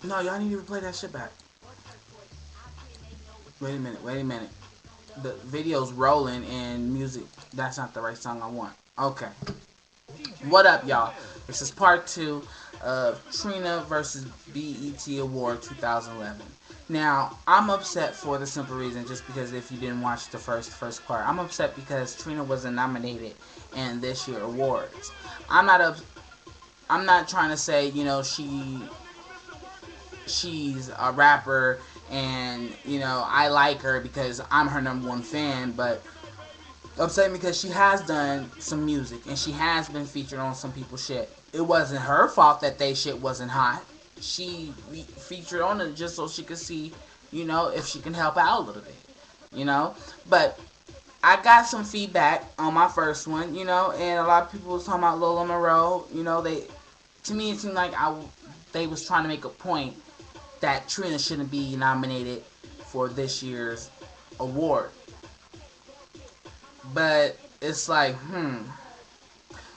No, y'all need to play that shit back. Wait a minute. Wait a minute. The video's rolling and music. That's not the right song I want. Okay. What up, y'all? This is part two of Trina Vs Bet Award 2011. Now, I'm upset for the simple reason, just because if you didn't watch the first part, I'm upset because Trina wasn't nominated in this year's awards. I'm not up. I'm not trying to say she's a rapper and I like her because I'm her number one fan, but I'm saying because she has done some music and she has been featured on some people's shit. It wasn't her fault that they shit wasn't hot. She featured on it just so she could see, if she can help out a little bit, you know. But I got some feedback on my first one, and a lot of people was talking about Lola Monroe. To me, it seemed like they was trying to make a point that Trina shouldn't be nominated for this year's award. But it's like,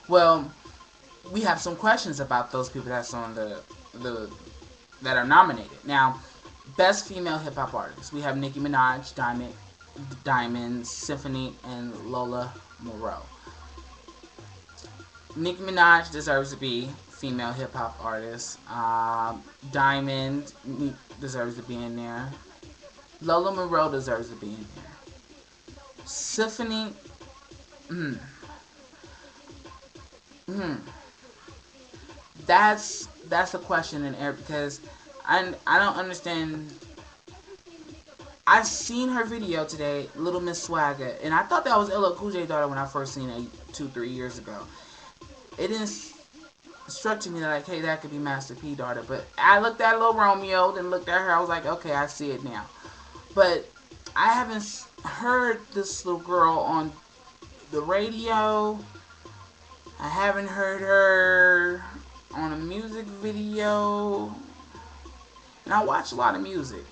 well, we have some questions about those people that's on the that are nominated. Now, best female hip hop artist. We have Nicki Minaj, Diamond, Symphony, and Lola Moreau. Nicki Minaj deserves to be female hip hop artist. Diamond deserves to be in there. Lola Moreau deserves to be in there. Symphony, mm, mm, that's a question in air because I don't understand. I seen her video today, Little Miss Swagger, and I thought that was LL Cool J daughter when I first seen it 2-3 years ago. It didn't struck to me like, hey, that could be Master P daughter, but I looked at Lil Romeo, then looked at her, I was like, okay, I see it now. But I haven't heard this little girl on the radio. I haven't heard her on a music video. And I watch a lot of music.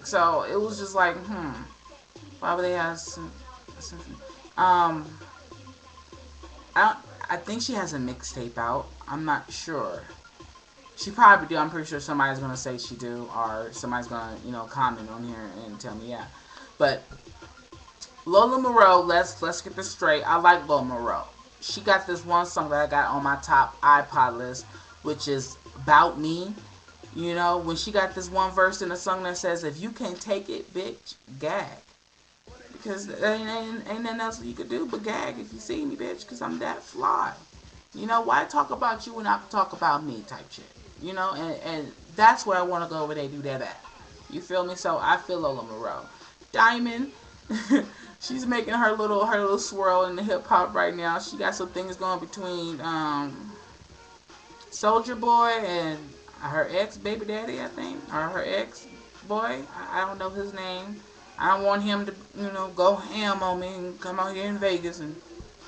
So it was just like, why would they have some I think she has a mixtape out. I'm not sure. She probably do. I'm pretty sure somebody's gonna say she do, or somebody's gonna, comment on here and tell me yeah. But Lola Moreau, let's get this straight. I like Lola Moreau. She got this one song that I got on my top iPod list, which is About Me. When she got this one verse in the song that says, "If you can't take it, bitch, gag." Because there ain't nothing else you could do but gag if you see me, bitch, because I'm that fly. Why talk about you when I can talk about me type shit? And that's where I want to go where they do that at. You feel me? So I feel Lola Moreau. Diamond, she's making her little swirl in the hip hop right now. She got some things going between Soldier Boy and her ex baby daddy, I think, or her ex boy. I don't know his name. I don't want him to, go ham on me and come out here in Vegas and,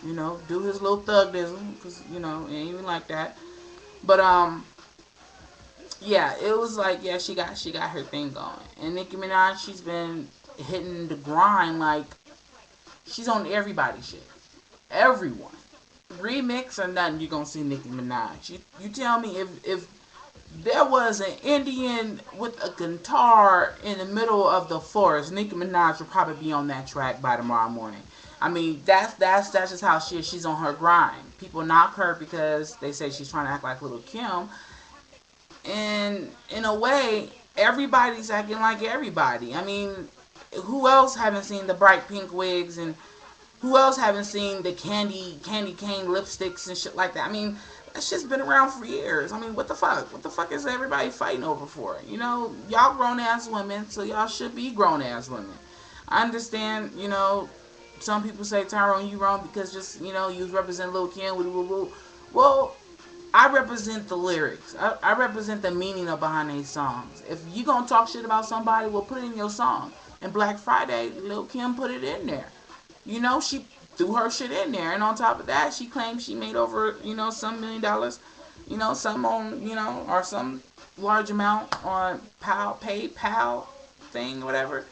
do his little thugdism, because, it ain't even like that. But, yeah, it was like, yeah, she got her thing going. And Nicki Minaj, she's been hitting the grind like she's on everybody's shit. Everyone. Remix or nothing, you're gonna see Nicki Minaj. You tell me if there was an Indian with a guitar in the middle of the forest, Nicki Minaj would probably be on that track by tomorrow morning. I mean, that's just how she is. She's on her grind. People knock her because they say she's trying to act like Little Kim, and in a way, everybody's acting like everybody. I mean, who else haven't seen the bright pink wigs, and who else haven't seen the candy cane lipsticks and shit like that? I mean, that shit's been around for years. I mean, what the fuck? What the fuck is everybody fighting over for? Y'all grown ass women, so y'all should be grown ass women. I understand, some people say, Tyrone, you wrong because just, you represent Lil Kim. Well, I represent the lyrics. I represent the meaning of behind these songs. If you gonna talk shit about somebody, well, put it in your song. And Black Friday, Lil Kim put it in there. She threw her shit in there, and on top of that, she claimed she made over, some $1 million, some on, or some large amount on PayPal thing, whatever.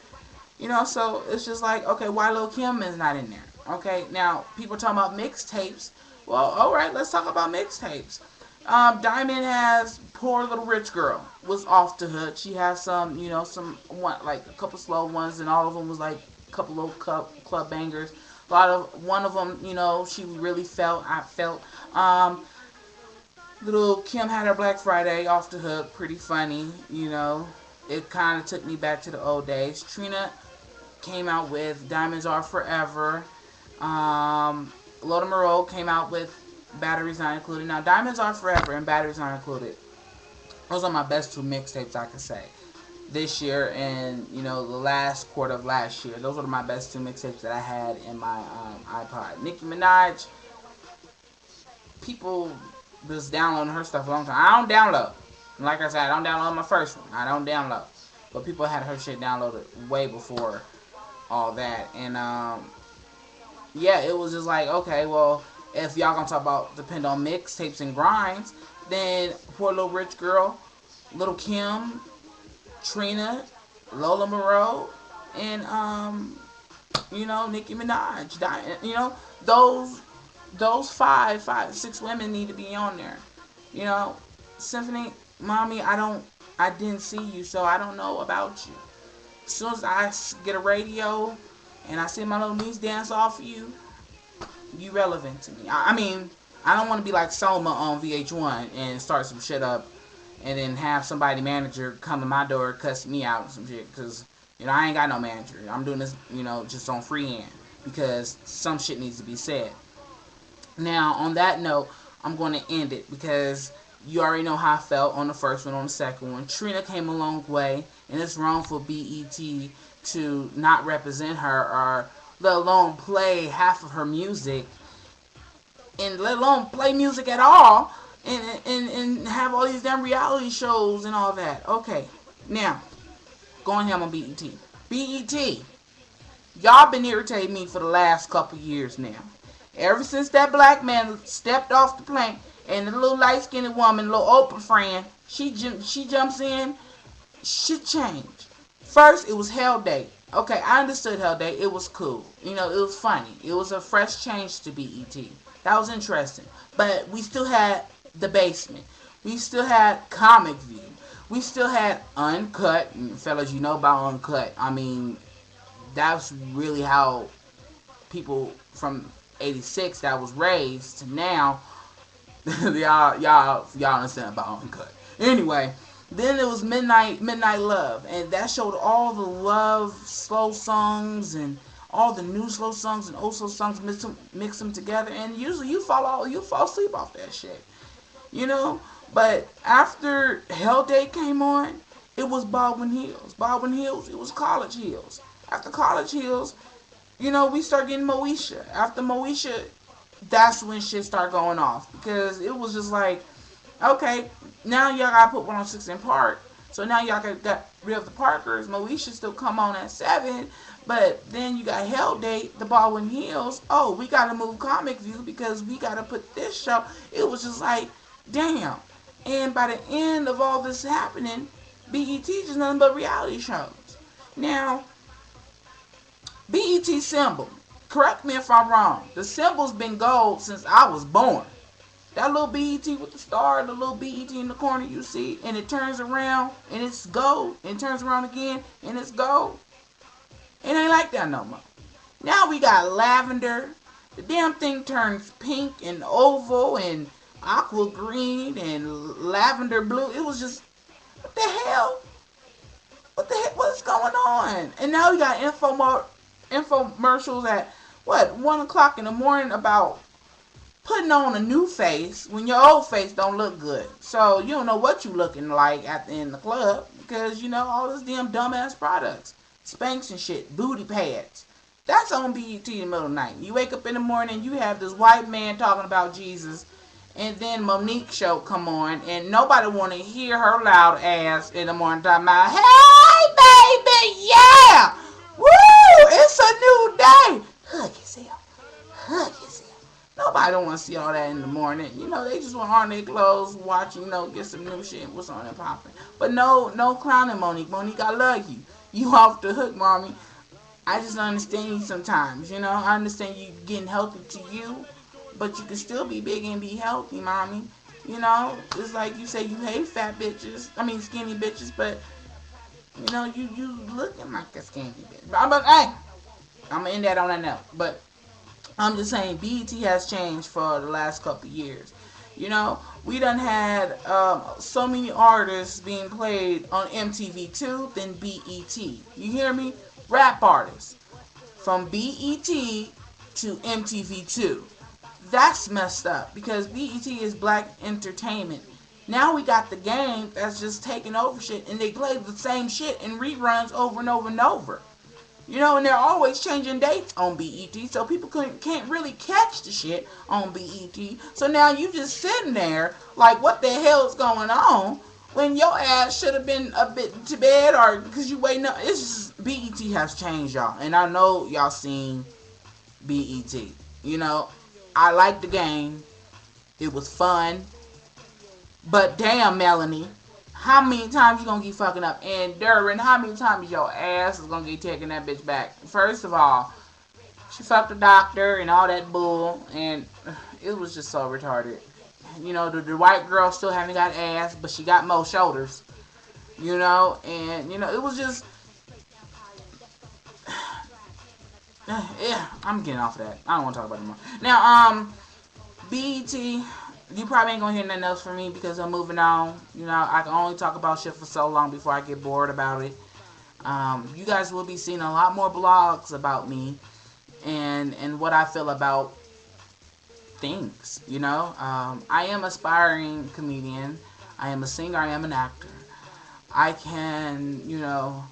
So it's just like, okay, why Lil Kim is not in there? Okay, now people talking about mixtapes. Well, all right, let's talk about mixtapes. Diamond has Poor Little Rich Girl was off the hook. She had some, some one like a couple slow ones, and all of them was like a couple little club bangers. A lot of one of them, she really felt. I felt. Little Kim had her Black Friday off the hook, pretty funny. It kind of took me back to the old days. Trina came out with Diamonds Are Forever. Loda Moreau came out with Batteries Not Included. Now, Diamonds Are Forever and Batteries Not Included, those are my best two mixtapes, I could say. This year and, the last quarter of last year. Those were my best two mixtapes that I had in my iPod. Nicki Minaj, people was downloading her stuff a long time. I don't download. Like I said, I don't download my first one. I don't download. But people had her shit downloaded way before all that. And, yeah, it was just like, okay, well, if y'all gonna talk about depend on mixtapes and grinds, then Poor Little Rich Girl, Little Kim, Trina, Lola Moreau, and Nicki Minaj. Those five, six women need to be on there. Symphony, mommy, I didn't see you, so I don't know about you. As soon as I get a radio and I see my little niece dance off of you, you relevant to me. I mean, I don't want to be like Selma on VH1 and start some shit up and then have somebody manager come to my door cuss me out and some shit, because I ain't got no manager. I'm doing this just on freehand because some shit needs to be said. Now, on that note, I'm going to end it because you already know how I felt on the first one. On the second one, Trina came a long way, and it's wrong for BET to not represent her or let alone play half of her music, and let alone play music at all, and have all these damn reality shows and all that. Okay, now, going ham on BET. BET, y'all been irritating me for the last couple years now. Ever since that black man stepped off the plane, and the little light-skinned woman, little Oprah friend, she jumps in, shit changed. First, it was Hell Day. Okay, I understood Hell Day. It was cool. It was funny. It was a fresh change to BET. That was interesting. But we still had The Basement. We still had Comic View. We still had Uncut. And fellas, you know about Uncut. I mean, that's really how people from 86 that was raised to now, y'all understand about Uncut. Anyway, then it was Midnight Love, and that showed all the love slow songs and all the new slow songs and old slow songs, mix them together, and usually you fall asleep off that shit, But after Hell Day came on, it was Baldwin Hills. Baldwin Hills, it was College Hills. After College Hills, we start getting Moesha. After Moesha, that's when shit started going off, because it was just like, okay, now y'all gotta put 106 in Park. So now y'all got rid of the Parkers. Moesha still come on at 7, but then you got Hell Day, the Baldwin Hills. Oh, we gotta move Comic View because we gotta put this show. It was just like, damn. And by the end of all this happening, BET just nothing but reality shows. Now, BET symbol, correct me if I'm wrong, the symbol's been gold since I was born. That little BET with the star, the little BET in the corner you see, and it turns around and it's gold, and it turns around again and it's gold. It ain't like that no more. Now we got lavender. The damn thing turns pink and oval and aqua green and lavender blue. It was just, what the hell? What's going on? And now we got infomercials at 1 o'clock in the morning about putting on a new face when your old face don't look good. So you don't know what you looking like in the club, because all this damn dumbass products, Spanx and shit, booty pads. That's on BET in the middle of the night. You wake up in the morning, you have this white man talking about Jesus, and then Monique show come on, and nobody want to hear her loud ass in the morning talking about, hey baby, yeah, woo, it's a new day. Hug yourself. Nobody don't want to see all that in the morning. They just want on their clothes, watch, get some new shit, what's on and popping. But no clowning, Monique. Monique, I love you. You off the hook, mommy. I just don't understand you sometimes, I understand you getting healthy to you, but you can still be big and be healthy, mommy. You know, it's like you say you hate fat bitches. I mean skinny bitches, but you know you looking like a skinny bitch. But hey, I'm gonna end that on that note. But I'm just saying BET has changed for the last couple of years. You know, we done had so many artists being played on MTV2 than BET. You hear me? Rap artists from BET to MTV2. That's messed up because BET is black entertainment. Now we got the game that's just taking over shit and they play the same shit in reruns over and over and over. You know, and they're always changing dates on BET, so people can't really catch the shit on BET. So now you just sitting there like, what the hell is going on? When your ass should have been a bit to bed, or because you waiting up. It's just BET has changed, y'all, and I know y'all seen BET. You know, I liked the game. It was fun. But damn, Melanie, how many times you gonna keep fucking up? And Durin, how many times your ass is gonna get taking that bitch back? First of all, she fucked the doctor and all that bull, and it was just so retarded. You know, the white girl still haven't got ass, but she got more shoulders. You know, and you know, it was just, yeah. I'm getting off of that. I don't want to talk about it anymore. Now, BET, you probably ain't gonna hear nothing else from me because I'm moving on. You know, I can only talk about shit for so long before I get bored about it. You guys will be seeing a lot more blogs about me and what I feel about things. You know, I am an aspiring comedian. I am a singer. I am an actor. I can, you know,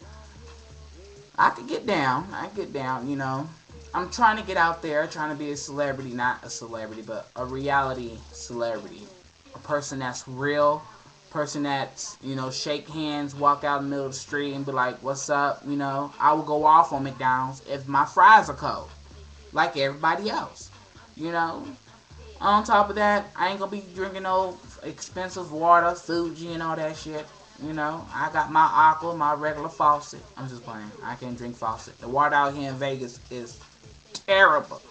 I could get down. I get down. You know, I'm trying to get out there, trying to be a celebrity, not a celebrity, but a reality celebrity. A person that's real, person that's, you know, shake hands, walk out in the middle of the street and be like, what's up? You know, I will go off on McDonald's if my fries are cold, like everybody else. You know, on top of that, I ain't gonna be drinking no expensive water, Fuji, and all that shit. You know, I got my aqua, my regular faucet. I'm just playing. I can't drink faucet. The water out here in Vegas is terrible.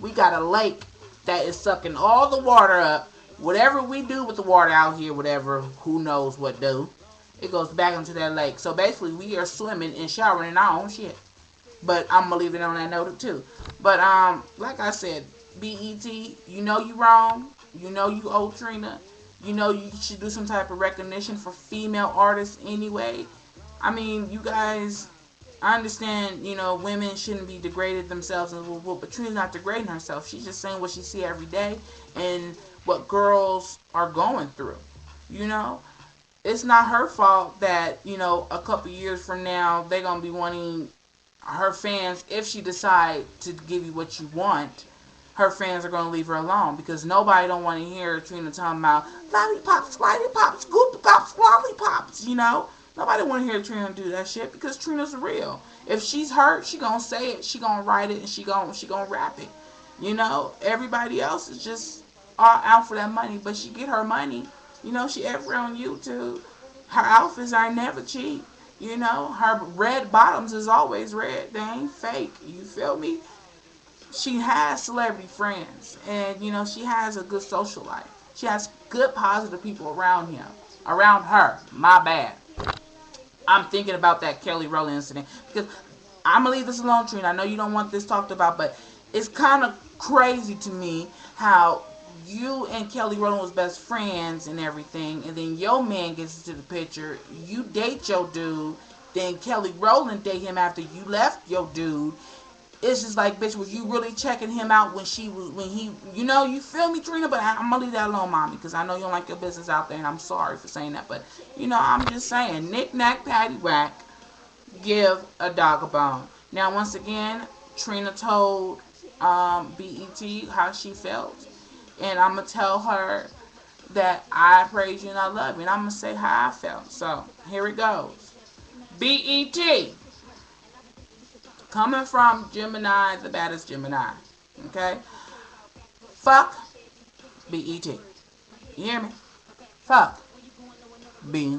We got a lake that is sucking all the water up. Whatever we do with the water out here, whatever, who knows what do, it goes back into that lake. So basically, we are swimming and showering in our own shit. But I'm gonna leave it on that note too. But like I said, BET, you know you wrong. You know you owe Trina. You know you should do some type of recognition for female artists anyway. I mean, you guys, I understand, you know, women shouldn't be degraded themselves, but Trina's not degrading herself. She's just saying what she see every day and what girls are going through. You know, it's not her fault that, you know, a couple years from now they're gonna be wanting her fans, if she decide to give you what you want, her fans are gonna leave her alone because nobody don't want to hear Trina talking about lollipops, lollipops, goop pops, lollipops. You know, nobody want to hear Trina do that shit because Trina's real. If she's hurt, she gonna say it, she gonna write it, and she gonna rap it. You know, everybody else is just all out for that money, but she get her money. You know, she everywhere on YouTube. Her outfits are never cheap. You know, her red bottoms is always red. They ain't fake. You feel me? She has celebrity friends. And, you know, she has a good social life. She has good, positive people around him. Around her. My bad. I'm thinking about that Kelly Rowland incident. Because I'm going to leave this alone, Trina. I know you don't want this talked about, but it's kind of crazy to me how you and Kelly Rowland was best friends and everything, and then your man gets into the picture. You date your dude, then Kelly Rowland date him after you left your dude. It's just like, bitch, was you really checking him out when he, you know, you feel me, Trina? But I'm gonna leave that alone, mommy, because I know you don't like your business out there, and I'm sorry for saying that. But you know, I'm just saying, knick knack, patty whack, give a dog a bone. Now, once again, Trina told BET how she felt. And I'm going to tell her that I praise you and I love you. And I'm going to say how I felt. So, here it goes. BET. Coming from Gemini, the baddest Gemini. Okay? Fuck BET. You hear me? Fuck BET.